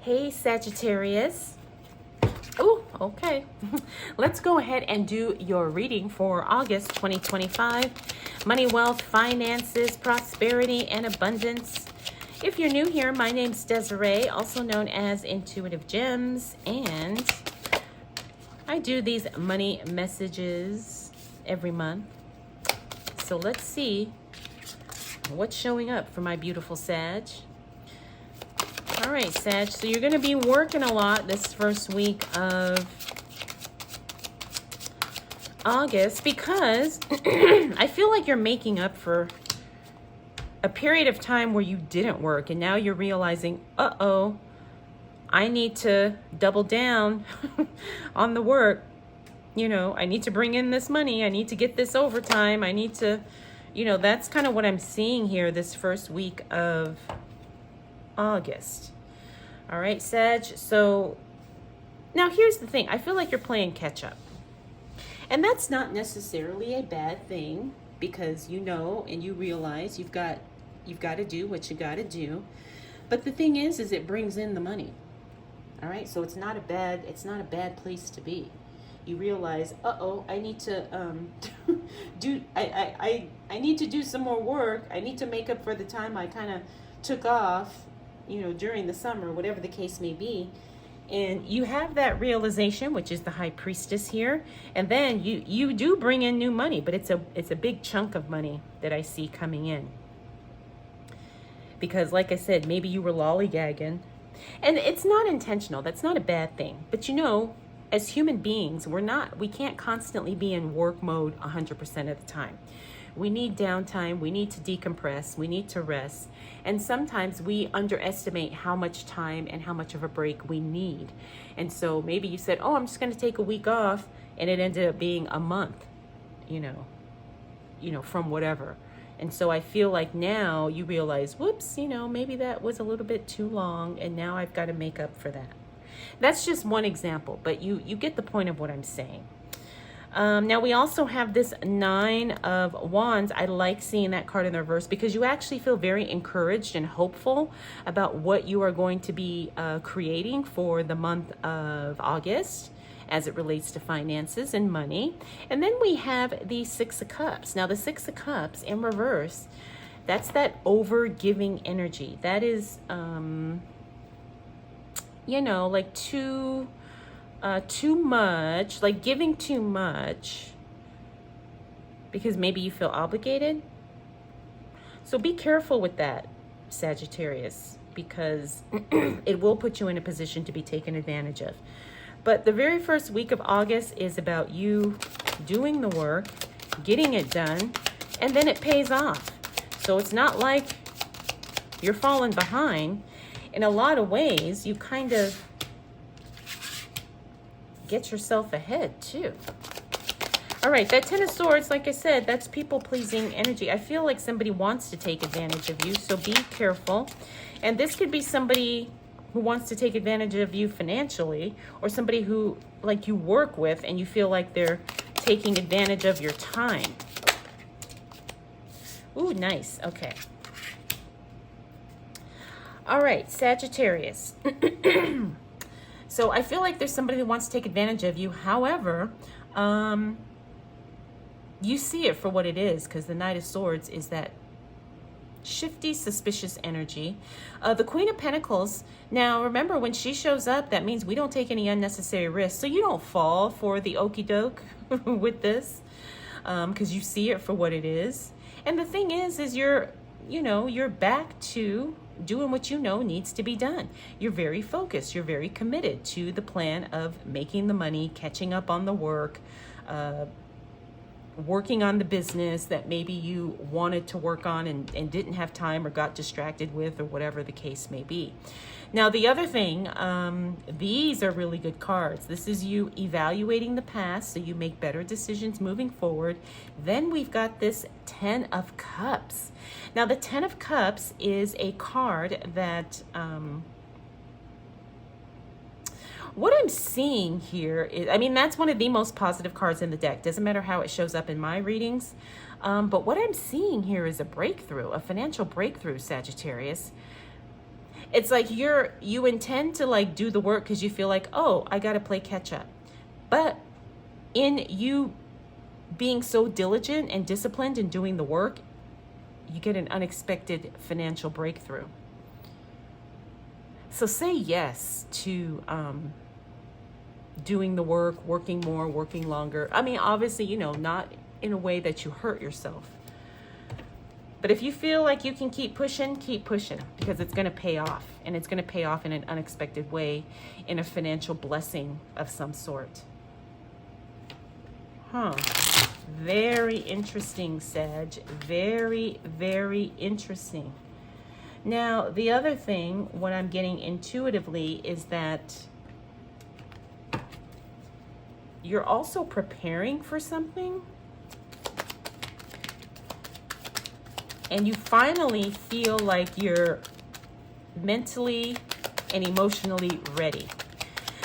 Hey, Sagittarius. Oh, okay. Let's go ahead and do your reading for August 2025. Money, wealth, finances, prosperity, and abundance. If you're new here, my name's Desiree, also known as IntuitiveGems, and I do these money messages every month. So let's see what's showing up for my beautiful Sag. All right, Sag, so you're going to be working a lot this first week of August because I feel like you're making up for a period of time where you didn't work, and now you're realizing, uh-oh, I need to double down on the work. You know, I need to bring in this money. I need to get this overtime. I need to, that's kind of what I'm seeing here this first week of August. All right, Sag. So now here's the thing. I feel like you're playing catch up. And that's not necessarily a bad thing because you know and you realize you've got to do what you got to do. But the thing is it brings in the money. All right? So it's not a bad place to be. You realize, uh-oh, I need to I need to do some more work. I need to make up for the time I kind of took off, during the summer, whatever the case may be. And you have that realization, which is the High Priestess here. And then you do bring in new money, but it's a big chunk of money that I see coming in. Because like I said, maybe you were lollygagging. And it's not intentional. That's not a bad thing. But as human beings, we can't constantly be in work mode 100% of the time. We need downtime. We need to decompress. We need to rest. And sometimes we underestimate how much time and how much of a break we need. And so maybe you said, oh, I'm just going to take a week off. And it ended up being a month, from whatever. And so I feel like now you realize, whoops, maybe that was a little bit too long. And now I've got to make up for that. That's just one example, but you get the point of what I'm saying. Now we also have this 9 of Wands. I like seeing that card in the reverse because you actually feel very encouraged and hopeful about what you are going to be creating for the month of August as it relates to finances and money. And then we have the 6 of Cups. Now the 6 of Cups in reverse, that's that over-giving energy. That is, like too much, like giving too much because maybe you feel obligated. So be careful with that, Sagittarius, because it will put you in a position to be taken advantage of. But the very first week of August is about you doing the work, getting it done, and then it pays off. So it's not like you're falling behind. In a lot of ways, you kind of get yourself ahead too. All right, that 10 of Swords, like I said, that's people-pleasing energy. I feel like somebody wants to take advantage of you, so be careful. And this could be somebody who wants to take advantage of you financially, or somebody who, like, you work with and you feel like they're taking advantage of your time. Ooh, nice. Okay. All right, Sagittarius. So I feel like there's somebody who wants to take advantage of you. However, you see it for what it is, because the Knight of Swords is that shifty, suspicious energy. The Queen of Pentacles, now remember, when she shows up, that means we don't take any unnecessary risks. So you don't fall for the okie doke with this, because you see it for what it is. And the thing is you're back to doing what needs to be done. You're very focused. You're very committed to the plan of making the money, catching up on the work, working on the business that maybe you wanted to work on and didn't have time or got distracted with, or whatever the case may be. Now, the other thing, these are really good cards. This is you evaluating the past so you make better decisions moving forward. Then we've got this 10 of Cups. Now, the 10 of Cups is a card that, what I'm seeing here is, that's one of the most positive cards in the deck. Doesn't matter how it shows up in my readings. But what I'm seeing here is a breakthrough, a financial breakthrough, Sagittarius. It's like you intend to like do the work because you feel like, oh, I got to play catch up. But in you being so diligent and disciplined in doing the work, you get an unexpected financial breakthrough. So say yes to doing the work, working more, working longer. I mean, obviously, you know, not in a way that you hurt yourself. But if you feel like you can keep pushing because it's going to pay off, and it's going to pay off in an unexpected way, in a financial blessing of some sort. Very interesting, Sag. Very, very interesting. Now, the other thing, what I'm getting intuitively, is that you're also preparing for something. And you finally feel like you're mentally and emotionally ready.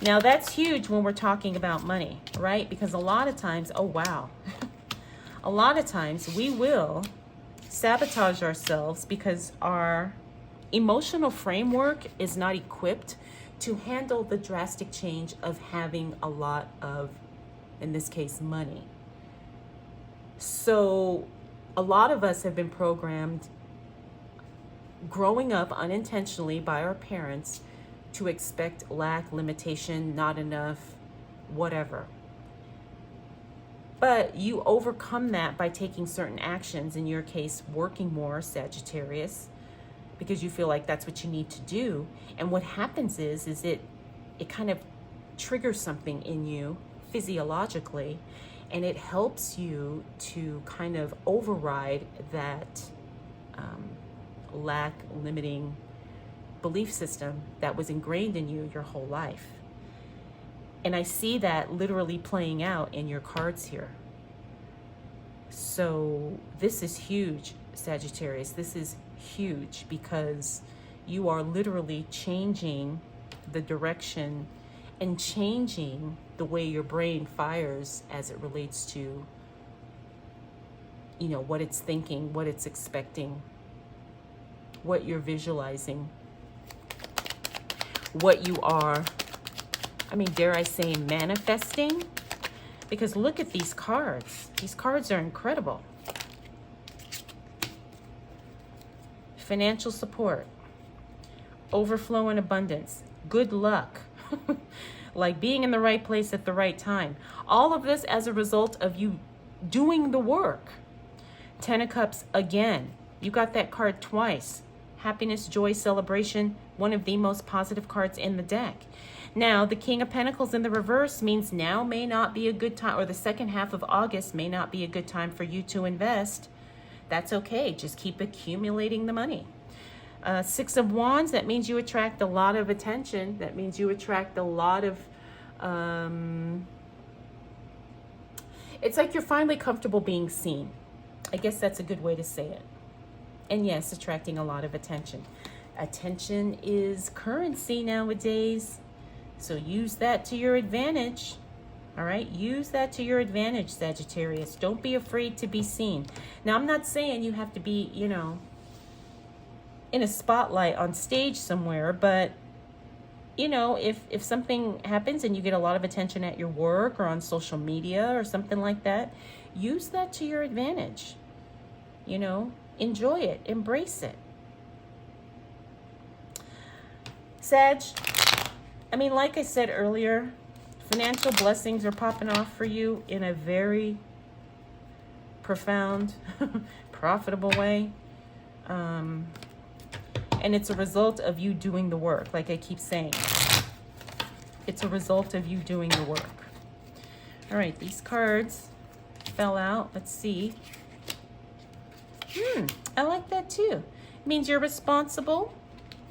Now, that's huge when we're talking about money, right? Because a lot of times, oh, wow. A lot of times we will sabotage ourselves because our emotional framework is not equipped to handle the drastic change of having a lot of, in this case, money. So a lot of us have been programmed growing up unintentionally by our parents to expect lack, limitation, not enough, whatever. But you overcome that by taking certain actions, in your case, working more, Sagittarius, because you feel like that's what you need to do. And what happens is it kind of triggers something in you physiologically, and it helps you to kind of override that lack, limiting belief system that was ingrained in you your whole life. And I see that literally playing out in your cards here. So this is huge, Sagittarius. This is huge because you are literally changing the direction and changing the way your brain fires as it relates to, you know, what it's thinking, what it's expecting, what you're visualizing, what you are, I mean, dare I say, manifesting? Because look at these cards. These cards are incredible. Financial support, overflow and abundance, good luck, like being in the right place at the right time. All of this as a result of you doing the work. 10 of Cups again. You got that card twice. Happiness, joy, celebration, one of the most positive cards in the deck. Now, the King of Pentacles in the reverse means now may not be a good time, or the second half of August may not be a good time for you to invest. That's okay. Just keep accumulating the money. 6 of Wands, that means you attract a lot of attention. That means you attract a lot of... it's like you're finally comfortable being seen. I guess that's a good way to say it. And yes, attracting a lot of attention. Attention is currency nowadays. So use that to your advantage. All right, use that to your advantage, Sagittarius. Don't be afraid to be seen. Now, I'm not saying you have to be, you know, in a spotlight on stage somewhere, but, you know, if something happens and you get a lot of attention at your work or on social media or something like that, use that to your advantage. You know, enjoy it, embrace it. Sag, I mean, like I said earlier, financial blessings are popping off for you in a very profound, profitable way. And it's a result of you doing the work, like I keep saying. It's a result of you doing the work. All right, these cards fell out. Let's see. I like that too. It means you're responsible,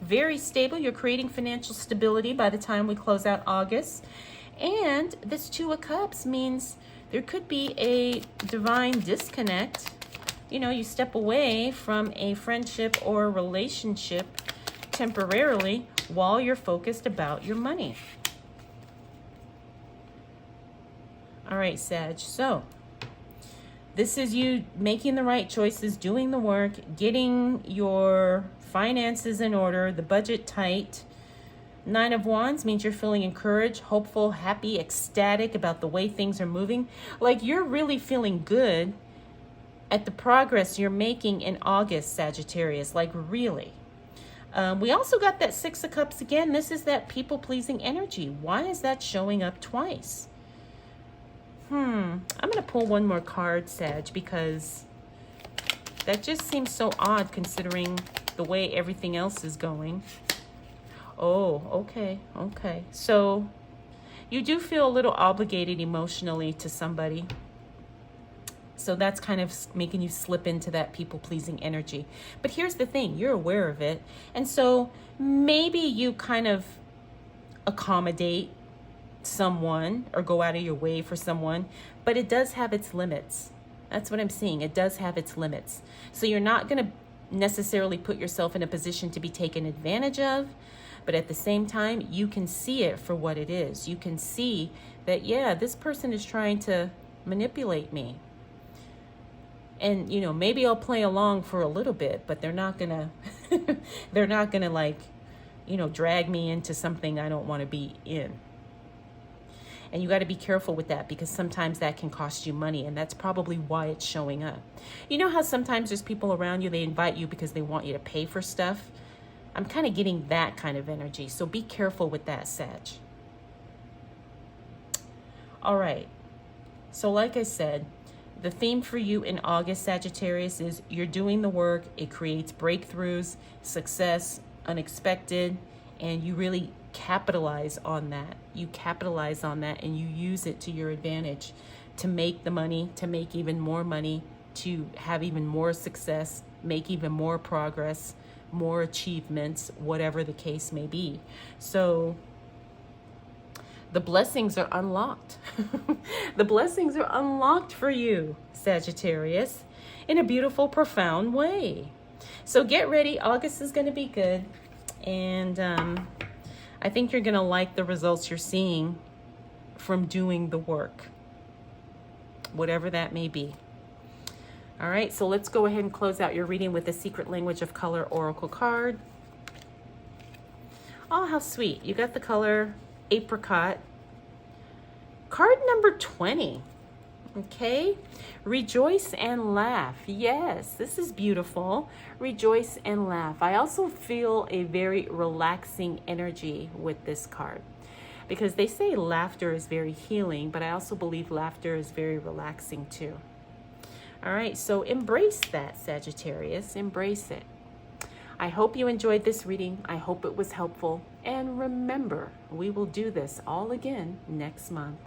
very stable. You're creating financial stability by the time we close out August. And this 2 of Cups means there could be a divine disconnect. You know, you step away from a friendship or relationship temporarily while you're focused about your money. All right, Sag. So this is you making the right choices, doing the work, getting your Finances in order, the budget tight. 9 of Wands means you're feeling encouraged, hopeful, happy, ecstatic about the way things are moving. Like you're really feeling good at the progress you're making in August, Sagittarius, like really. We also got that 6 of Cups again. This is that people-pleasing energy. Why is that showing up twice? I'm going to pull one more card, Sag, because that just seems so odd considering the way everything else is going. Oh, okay, okay. So you do feel a little obligated emotionally to somebody. So that's kind of making you slip into that people-pleasing energy. But here's the thing, you're aware of it. And so maybe you kind of accommodate someone or go out of your way for someone, but it does have its limits. That's what I'm seeing. It does have its limits. So you're not going to necessarily put yourself in a position to be taken advantage of, but at the same time, you can see it for what it is. You can see that, yeah, this person is trying to manipulate me. And, you know, maybe I'll play along for a little bit, but they're not gonna, they're not gonna like, you know, drag me into something I don't want to be in. And you got to be careful with that because sometimes that can cost you money, and that's probably why it's showing up. You know how sometimes there's people around you, they invite you because they want you to pay for stuff? I'm kind of getting that kind of energy, so be careful with that, Sag. All right, so like I said, the theme for you in August, Sagittarius, is you're doing the work. It creates breakthroughs, success, unexpected, and you really capitalize on that. You capitalize on that and you use it to your advantage to make the money, to make even more money, to have even more success, make even more progress, more achievements, whatever the case may be. So the blessings are unlocked. The blessings are unlocked for you, Sagittarius, in a beautiful, profound way. So get ready. August is going to be good. And I think you're going to like the results you're seeing from doing the work, whatever that may be. All right, so let's go ahead and close out your reading with the Secret Language of Color Oracle card. Oh, how sweet. You got the color apricot. Card number 20. Okay, rejoice and laugh. Yes, this is beautiful. Rejoice and laugh. I also feel a very relaxing energy with this card because they say laughter is very healing, but I also believe laughter is very relaxing too. All right, so embrace that, Sagittarius. Embrace it. I hope you enjoyed this reading. I hope it was helpful. And remember, we will do this all again next month.